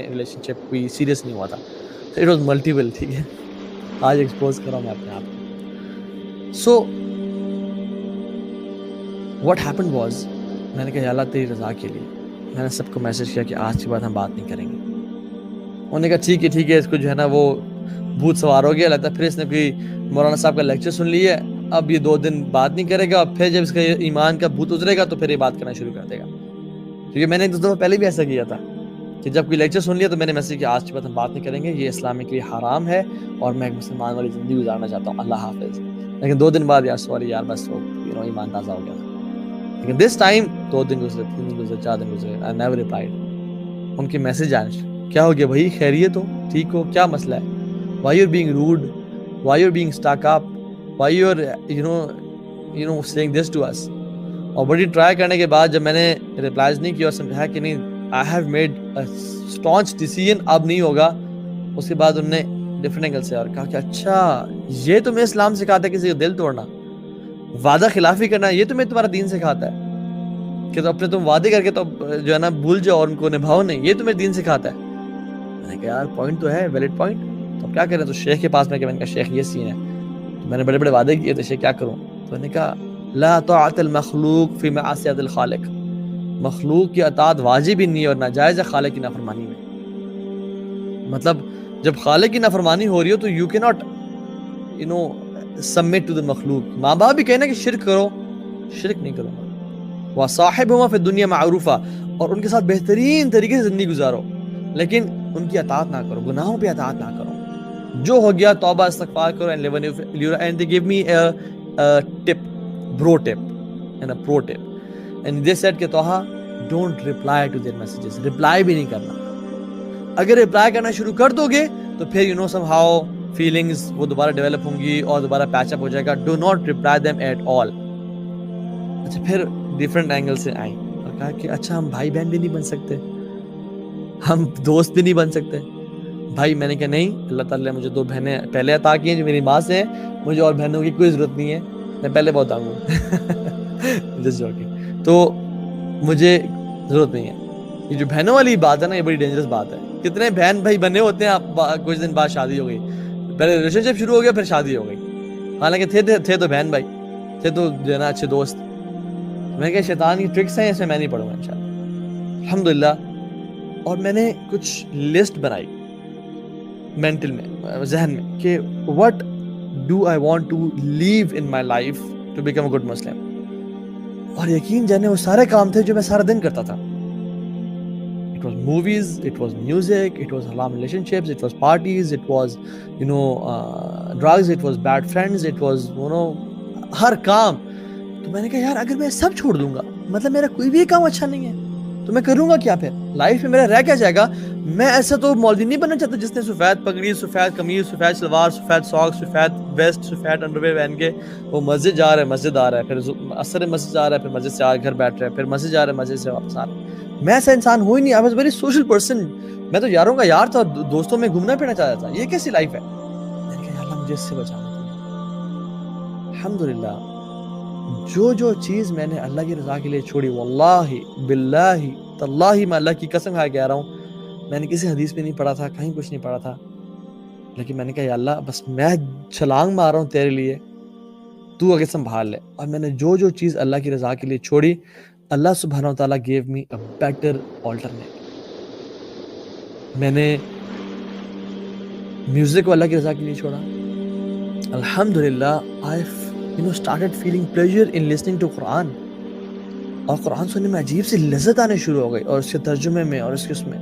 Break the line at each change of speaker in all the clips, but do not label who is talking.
Relation شپ کوئی serious نہیں ہوا تھا. It was multiple. ٹھیک ہے, آج ایکسپوز کر رہا ہوں میں اپنے آپ کو. سو واٹ ہیپنڈ واز, میں نے کہا یا اللہ تیری رضا کے لیے میں نے سب کو میسج کیا کہ آج کے بعد ہم بات نہیں کریں گے. انہوں نے کہا ٹھیک ہے, اس کو جو ہے نا وہ بھوت سوار ہو گیا لگتا ہے, پھر اس نے کوئی مولانا صاحب کا لیکچر سن لیا, اب یہ 2 دن بات نہیں کرے گا, پھر جب اس کا ایمان کا بھوت اترے گا تو پھر یہ بات کرنا شروع کر دے گا. کیونکہ میں نے 2 دفعہ پہلے بھی ایسا کیا تھا کہ جب کوئی لیکچر سن لیا تو میں نے میسج کیا آج کے بعد ہم بات نہیں کریں گے, یہ اسلام کے لیے حرام ہے اور میں ایک مسلمان والی زندگی گزارنا چاہتا ہوں, اللہ حافظ. لیکن 2 دن بعد یار سوری یار بس ایمان تازہ ہو گیا تھا. لیکن دس ٹائم 2 دن گزرے, 3 دن گزرے, 4 دن گزرے, آئی نیور ریپلائڈ. ان کے میسج آنے, کیا ہو گیا بھائی, خیریت ہو, ٹھیک ہو, کیا مسئلہ ہے, why you are being rude, why you are being stuck up, why you are you know saying this to us. اور بڑی ٹرائی کرنے کے بعد جب میں نے ریپلائز نہیں کیا اور سمجھا کہ نہیں I have made staunch decision, اب نہیں ہوگا, اس کے بعد انہوں نے ڈفرنٹ اینگل سے اور کہا کہ اچھا یہ تمہیں اسلام سکھاتا ہے کسی کا دل توڑنا, وعدہ خلافی کرنا, یہ تمہیں تمہارا دین سکھاتا ہے کہ تو اپنے تم وعدے کر کے تو جو ہے نا بھول جاؤ اور ان کو نبھاؤ نہیں, یہ تمہیں دین سکھاتا ہے. میں نے کہا یار پوائنٹ تو ہے, ویلڈ پوائنٹ, تو کیا کریں. تو شیخ کے پاس میں نے کہا شیخ یہ سین ہے, تو میں نے بڑے بڑے وعدے کیے تھے, شیخ کیا کروں. تو میں نے کہا لا طاعت المخلوق فی معصیت الخالق, مخلوق کی اطاعت واجب ہی نہیں اور ناجائز ہے خالق کی نافرمانی میں. مطلب جب خالق کی نافرمانی ہو رہی ہو تو یو کی ناٹ سبمٹ ٹو دی مخلوق. ماں باپ بھی کہنا کہ شرک کرو, شرک نہیں کروں گا. وصاحبہما فی الدنیا معروفا, اور ان کے ساتھ بہترین طریقے سے زندگی گزارو, لیکن ان کی اطاعت نہ کرو, گناہوں پہ اطاعت نہ کرو. جو ہو گیا توبہ استغفار کرو. And they give me tip, bro tip and pro tip, and they said کہ توہا don't reply to their messages, reply بھی نہیں کرنا. اگر ریپلائی کرنا شروع کر دو گے تو پھر سم ہاؤ فیلنگز وہ دوبارہ ڈیولپ ہوں گی اور دوبارہ پیچ اپ ہو جائے گا. Do not reply them at all. اچھا پھر ڈفرینٹ اینگل سے آئیں اور کہا کہ اچھا ہم بھائی بہن بھی نہیں بن سکتے, ہم دوست بھی نہیں بن سکتے. بھائی میں نے کہا نہیں, اللہ تعالیٰ نے مجھے 2 بہنیں پہلے عطا کی ہیں جو میری ماں سے ہیں, مجھے اور بہنوں کی کوئی ضرورت نہیں ہے, میں پہلے بہت آؤں گا جسٹ جوکنگ, تو مجھے ضرورت نہیں ہے. یہ جو بہنوں والی بات ہے نا, یہ بڑی ڈینجرس بات ہے. کتنے بہن بھائی بنے ہوتے ہیں, آپ کچھ دن بعد شادی ہو گئی, پہلے ریلیشن شپ شروع ہو گیا پھر شادی ہو گئی, حالانکہ تھے تو بہن بھائی, تھے تو جو ہے نا اچھے دوست. میں کہا شیطان کی ٹرکس ہیں, اس میں نہیں پڑھوں گا انشاءاللہ الحمدللہ. اور میں نے کچھ لسٹ بنائی مینٹل میں, ذہن میں, کہ what do I want to leave in my life to become a good Muslim. اور یقین جانے وہ سارے کام تھے جو میں سارا دن کرتا تھا. It was movies, it was music, it was haram relationships, it was parties, it was drugs, it was bad friends, it was ہر کام. تو میں نے کہا یار اگر میں سب چھوڑ دوں گا, مطلب میرا کوئی بھی کام اچھا نہیں ہے, تو میں کروں گا کیا پھر لائف میں, میرا رہ کیا جائے گا. میں ایسا تو مولوی نہیں بننا چاہتا جس نے سفید پگڑی, سفید قمیض, سفید شلوار, سفید ساکس, سفید ویسٹ, سفید انڈرویئر پہن کے وہ مسجد جا رہا ہے, مسجد آ رہا ہے, پھر عصر مسجد جا رہا ہے, پھر مسجد سے آ گھر بیٹھ رہا ہے, پھر مسجد جا رہا ہے, مسجد سے واپس آ رہا ہے. میں ایسا انسان ہو ہی نہیں. I was very social person. میں تو یاروں کا یار تھا, دوستوں میں گھومنا پھرنا چاہتا تھا. یہ کیسی لائف ہے. میں نے کہا یا اللہ مجھے اس سے بچانا. الحمدللہ جو چیز میں نے اللہ کی رضا کے لیے چھوڑی, واللہ باللہ تاللہ میں اللہ کی قسم کھا کے کہہ رہا ہوں, میں نے کسی حدیث پہ نہیں پڑھا تھا, کہیں کچھ نہیں پڑھا تھا, لیکن میں نے کہا یا اللہ بس میں چھلانگ مار رہا ہوں تیرے لیے, تو آگے سنبھال لے. اور میں نے جو چیز اللہ کی رضا کے لیے چھوڑی, اللہ سبحانہ و تعالیٰ gave me a better alternate. میں نے میوزک کو اللہ کی رضا کے لیے چھوڑا. الحمدللہ I started feeling pleasure in listening to Quran. اور قرآن سننے میں عجیب سی لذت آنے شروع ہو گئی, اور اس کے ترجمے میں اور اس کے اس میں.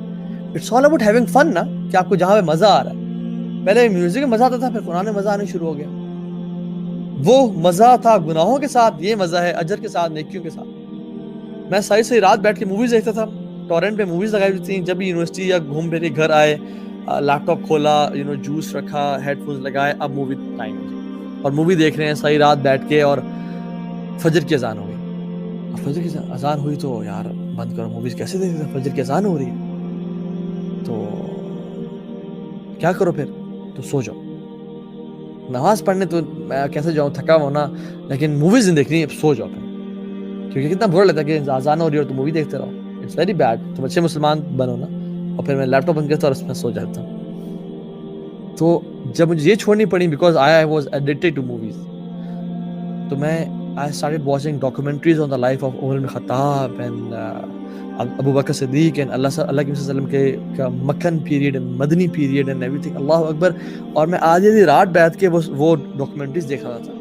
It's all about having fun نا, کہ آپ کو جہاں پہ مزہ آ رہا ہے. پہلے میوزک میں مزہ آتا تھا, پھر قرآن میں مزہ آنے شروع ہو گیا. وہ مزہ تھا گناہوں کے ساتھ, یہ مزہ ہے اجر کے ساتھ, نیکیوں کے ساتھ. میں ساری رات بیٹھ کے موویز دیکھتا تھا, ٹورنٹ پہ موویز لگائی ہوئی تھیں. جب بھی یونیورسٹی یا گھوم پھر کے گھر آئے, لیپ ٹاپ کھولا, جوس رکھا, ہیڈ فونز لگائے, اب مووی ٹائم, اور مووی دیکھ رہے ہیں ساری رات بیٹھ کے. اور فجر کی اذان ہو گئی, اور فجر کی اذان ہوئی تو یار بند کرو موویز, کیسے دیکھ رہے ہیں, فجر کی اذان ہو رہی ہے, تو کیا کرو پھر, تو سو جاؤ. نماز پڑھنے تو میں کیسے جاؤں, تھکا ہونا, لیکن موویز نہیں دیکھنی, اب سو جاؤ پھر. کیونکہ کتنا برا لگتا ہے کہ اذان ہو رہی ہے اور تو مووی دیکھتے رہو. It's very bad. تم اچھے مسلمان بنو نا, اور پھر میں لیپ ٹاپ بند کرتا اور اس میں سو جاتا. تو جب مجھے یہ چھوڑنی پڑی because I was addicted to movies, تو میں I started watching documentaries on the life of Umar ibn Khattab and Abu Bakr Siddiq and اللہ کے صلی اللہ علیہ وسلم کے مکن period and Madani period and everything. اللہ اکبر. اور میں آدھی رات بیٹھ کے وہ ڈاکومنٹریز دیکھ رہا تھا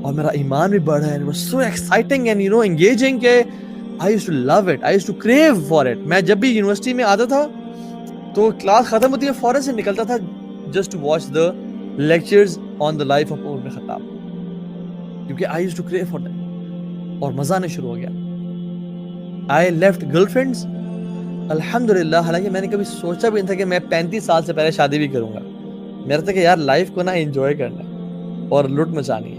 اور میرا ایمان بھی بڑھا ہے. It was so exciting and you know engaging کہ I used to love it. I used to crave for it. میں جب بھی یونیورسٹی میں آتا تھا تو کلاس ختم ہوتی ہے فوراً سے نکلتا تھا just to watch the lectures on the life of Umar ibn Khattab. کیونکہ I used to crave for that. اور مزہ آنا شروع ہو گیا. I left girlfriends. الحمدللہ, حالانکہ میں نے کبھی سوچا بھی نہیں تھا کہ میں 35 سال سے پہلے شادی بھی کروں گا. میرا تھا کہ یار لائف کو نا انجوائے کرنا ہے اور لٹ مچانی ہے.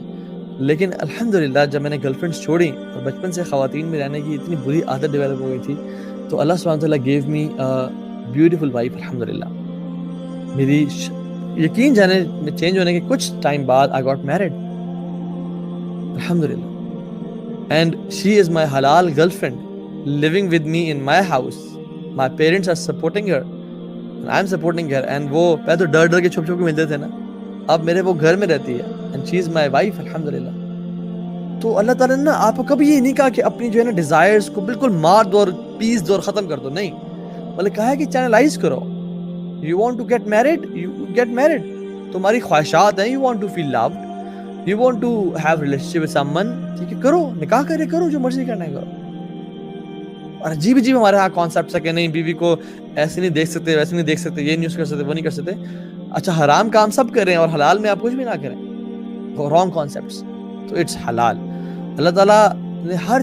لیکن الحمدللہ جب میں نے گرل فرینڈس چھوڑی اور بچپن سے خواتین میں رہنے کی اتنی بری عادت ڈیولپ ہو گئی تھی, تو اللہ سبحانہ وتعالیٰ گیو می بیوٹیفل وائف. الحمدللہ میری یقین جانے چینج ہونے کے کچھ ٹائم بعد I got married. Alhamdulillah. And she is my halal girlfriend, living with me in my house. My parents are supporting her. And I'm supporting her. And وہ پہلے تو ڈر ڈر کے چھپ چھپ کے ملتے تھے نا, اب میرے وہ گھر میں رہتی ہے. And she is my wife, Alhamdulillah. تو اللہ تعالیٰ نے نا آپ کو کبھی یہ نہیں کہا کہ اپنی جو ہے نا ڈیزائرز کو بالکل مار دو اور پیس دو اور ختم کر دو. نہیں, بلکہ کہا ہے کہ چینلائز کرو. You want to get married, you get married. تمہاری خواہشات ہیں, you want to feel loved, you want to have relationship with someone, ٹھیک ہے کرو, نکاح کرے کرو, جو مرضی کرنا ہے کرو. اور عجیب عجیب ہمارے یہاں کانسیپٹس ہے کہ نہیں بیوی کو ایسے نہیں دیکھ سکتے, ویسے نہیں دیکھ سکتے, یہ نہیں کر سکتے, وہ نہیں کر سکتے. اچھا حرام کام سب کریں اور حلال میں آپ کچھ بھی نہ کریں, وہ رانگ کانسیپٹس. تو اٹس حلال. اللہ تعالیٰ نے ہر